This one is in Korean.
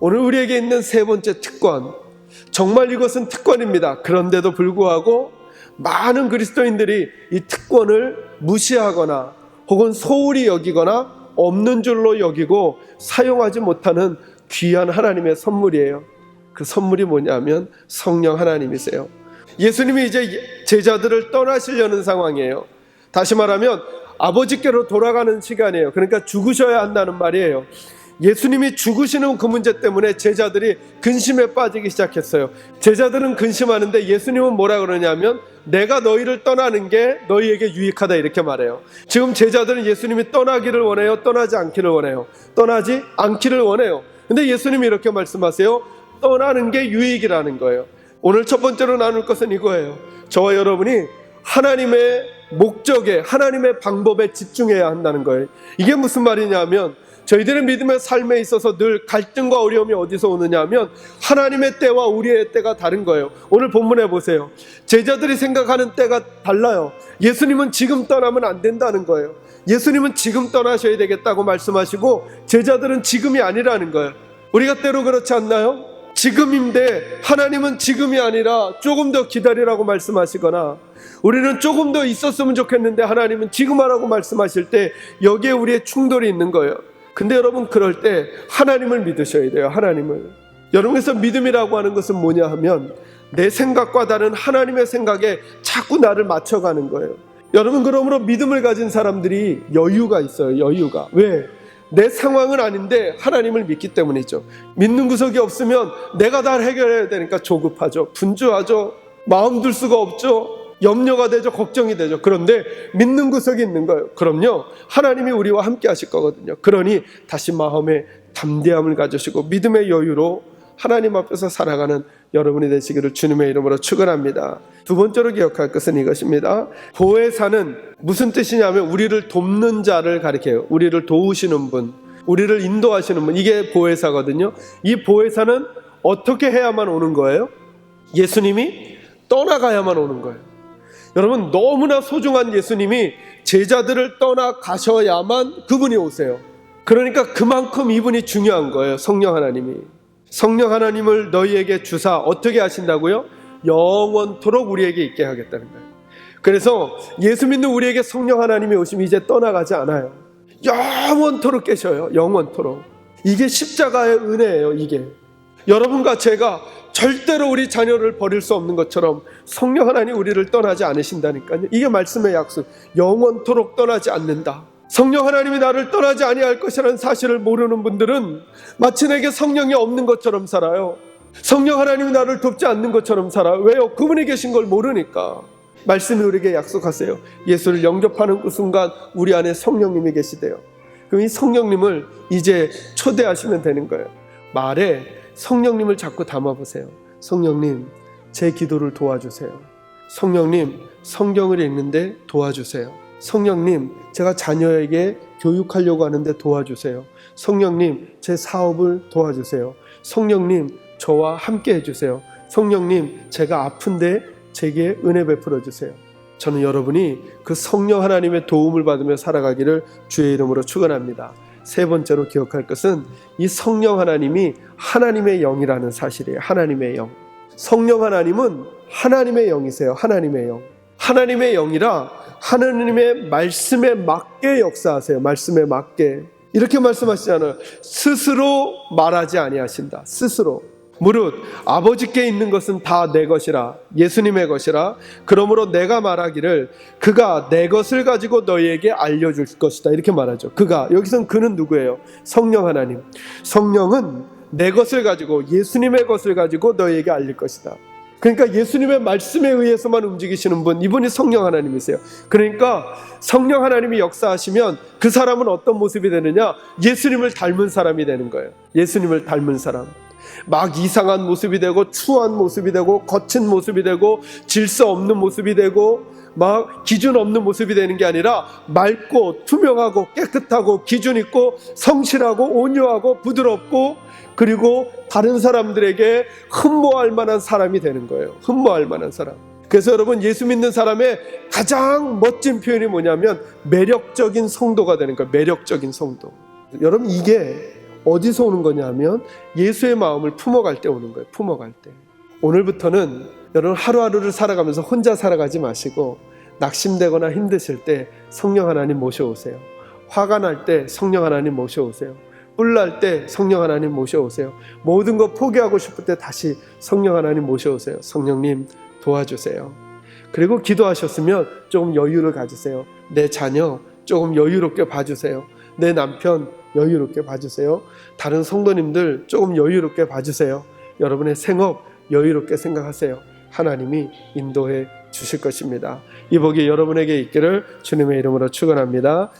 오늘 우리에게 있는 세 번째 특권, 정말 이것은 특권입니다. 그런데도 불구하고 많은 그리스도인들이 이 특권을 무시하거나 혹은 소홀히 여기거나 없는 줄로 여기고 사용하지 못하는 귀한 하나님의 선물이에요. 그 선물이 뭐냐면 성령 하나님이세요. 예수님이 이제 제자들을 떠나시려는 상황이에요. 다시 말하면 아버지께로 돌아가는 시간이에요. 그러니까 죽으셔야 한다는 말이에요. 예수님이 죽으시는 그 문제 때문에 제자들이 근심에 빠지기 시작했어요. 제자들은 근심하는데 예수님은 뭐라 그러냐면 내가 너희를 떠나는 게 너희에게 유익하다 이렇게 말해요. 지금 제자들은 예수님이 떠나기를 원해요? 떠나지 않기를 원해요? 떠나지 않기를 원해요. 근데 예수님이 이렇게 말씀하세요. 떠나는 게 유익이라는 거예요. 오늘 첫 번째로 나눌 것은 이거예요. 저와 여러분이 하나님의 목적에, 하나님의 방법에 집중해야 한다는 거예요. 이게 무슨 말이냐면 저희들의 믿음의 삶에 있어서 늘 갈등과 어려움이 어디서 오느냐 하면 하나님의 때와 우리의 때가 다른 거예요. 오늘 본문에 보세요. 제자들이 생각하는 때가 달라요. 예수님은 지금 떠나면 안 된다는 거예요. 예수님은 지금 떠나셔야 되겠다고 말씀하시고 제자들은 지금이 아니라는 거예요. 우리가 때로 그렇지 않나요? 지금인데 하나님은 지금이 아니라 조금 더 기다리라고 말씀하시거나 우리는 조금 더 있었으면 좋겠는데 하나님은 지금 하라고 말씀하실 때 여기에 우리의 충돌이 있는 거예요. 근데 여러분 그럴 때 하나님을 믿으셔야 돼요. 하나님을. 여러분께서 믿음이라고 하는 것은 뭐냐 하면 내 생각과 다른 하나님의 생각에 자꾸 나를 맞춰가는 거예요. 여러분 그러므로 믿음을 가진 사람들이 여유가 있어요. 여유가. 왜? 내 상황은 아닌데 하나님을 믿기 때문이죠. 믿는 구석이 없으면 내가 다 해결해야 되니까 조급하죠. 분주하죠. 마음 둘 수가 없죠. 염려가 되죠. 걱정이 되죠. 그런데 믿는 구석이 있는 거예요. 그럼요 하나님이 우리와 함께 하실 거거든요. 그러니 다시 마음에 담대함을 가지시고 믿음의 여유로 하나님 앞에서 살아가는 여러분이 되시기를 주님의 이름으로 축원합니다. 두 번째로 기억할 것은 이것입니다. 보혜사는 무슨 뜻이냐면 우리를 돕는 자를 가리켜요. 우리를 도우시는 분, 우리를 인도하시는 분, 이게 보혜사거든요. 이 보혜사는 어떻게 해야만 오는 거예요? 예수님이 떠나가야만 오는 거예요. 여러분 너무나 소중한 예수님이 제자들을 떠나가셔야만 그분이 오세요. 그러니까 그만큼 이분이 중요한 거예요. 성령 하나님이. 성령 하나님을 너희에게 주사 어떻게 하신다고요? 영원토록 우리에게 있게 하겠다는 거예요. 그래서 예수 믿는 우리에게 성령 하나님이 오시면 이제 떠나가지 않아요. 영원토록 계셔요. 영원토록. 이게 십자가의 은혜예요. 이게 여러분과 제가 절대로 우리 자녀를 버릴 수 없는 것처럼 성령 하나님 우리를 떠나지 않으신다니까요. 이게 말씀의 약속. 영원토록 떠나지 않는다. 성령 하나님이 나를 떠나지 아니할 것이라는 사실을 모르는 분들은 마치 내게 성령이 없는 것처럼 살아요. 성령 하나님이 나를 돕지 않는 것처럼 살아요. 왜요? 그분이 계신 걸 모르니까. 말씀이 우리에게 약속하세요. 예수를 영접하는 그 순간 우리 안에 성령님이 계시대요. 그럼 이 성령님을 이제 초대하시면 되는 거예요. 말에 성령님을 자꾸 담아보세요. 성령님, 제 기도를 도와주세요. 성령님, 성경을 읽는데 도와주세요. 성령님, 제가 자녀에게 교육하려고 하는데 도와주세요. 성령님, 제 사업을 도와주세요. 성령님, 저와 함께 해주세요. 성령님, 제가 아픈데 제게 은혜 베풀어 주세요. 저는 여러분이 그 성령 하나님의 도움을 받으며 살아가기를 주의 이름으로 축원합니다. 세 번째로 기억할 것은 이 성령 하나님이 하나님의 영이라는 사실이에요. 하나님의 영. 성령 하나님은 하나님의 영이세요. 하나님의 영. 하나님의 영이라 하나님의 말씀에 맞게 역사하세요. 말씀에 맞게. 이렇게 말씀하시잖아요. 스스로 말하지 아니하신다. 스스로. 무릇 아버지께 있는 것은 다 내 것이라, 예수님의 것이라. 그러므로 내가 말하기를 그가 내 것을 가지고 너희에게 알려줄 것이다. 이렇게 말하죠. 그가, 여기서는 그는 누구예요? 성령 하나님. 성령은 내 것을 가지고, 예수님의 것을 가지고 너희에게 알릴 것이다. 그러니까 예수님의 말씀에 의해서만 움직이시는 분, 이분이 성령 하나님이세요. 그러니까 성령 하나님이 역사하시면 그 사람은 어떤 모습이 되느냐? 예수님을 닮은 사람이 되는 거예요. 예수님을 닮은 사람. 막 이상한 모습이 되고 추한 모습이 되고 거친 모습이 되고 질서 없는 모습이 되고 막 기준 없는 모습이 되는 게 아니라 맑고 투명하고 깨끗하고 기준 있고 성실하고 온유하고 부드럽고 그리고 다른 사람들에게 흠모할 만한 사람이 되는 거예요. 흠모할 만한 사람. 그래서 여러분 예수 믿는 사람의 가장 멋진 표현이 뭐냐면 매력적인 성도가 되는 거예요. 매력적인 성도. 여러분 이게 어디서 오는 거냐 하면 예수의 마음을 품어갈 때 오는 거예요. 품어갈 때. 오늘부터는 여러분 하루하루를 살아가면서 혼자 살아가지 마시고 낙심되거나 힘드실 때 성령 하나님 모셔오세요. 화가 날 때 성령 하나님 모셔오세요. 뿔날 때 성령 하나님 모셔오세요. 모든 거 포기하고 싶을 때 다시 성령 하나님 모셔오세요. 성령님 도와주세요. 그리고 기도하셨으면 조금 여유를 가지세요. 내 자녀 조금 여유롭게 봐주세요. 내 남편 여유롭게 봐주세요. 다른 성도님들 조금 여유롭게 봐주세요. 여러분의 생업 여유롭게 생각하세요. 하나님이 인도해 주실 것입니다. 이 복이 여러분에게 있기를 주님의 이름으로 축원합니다.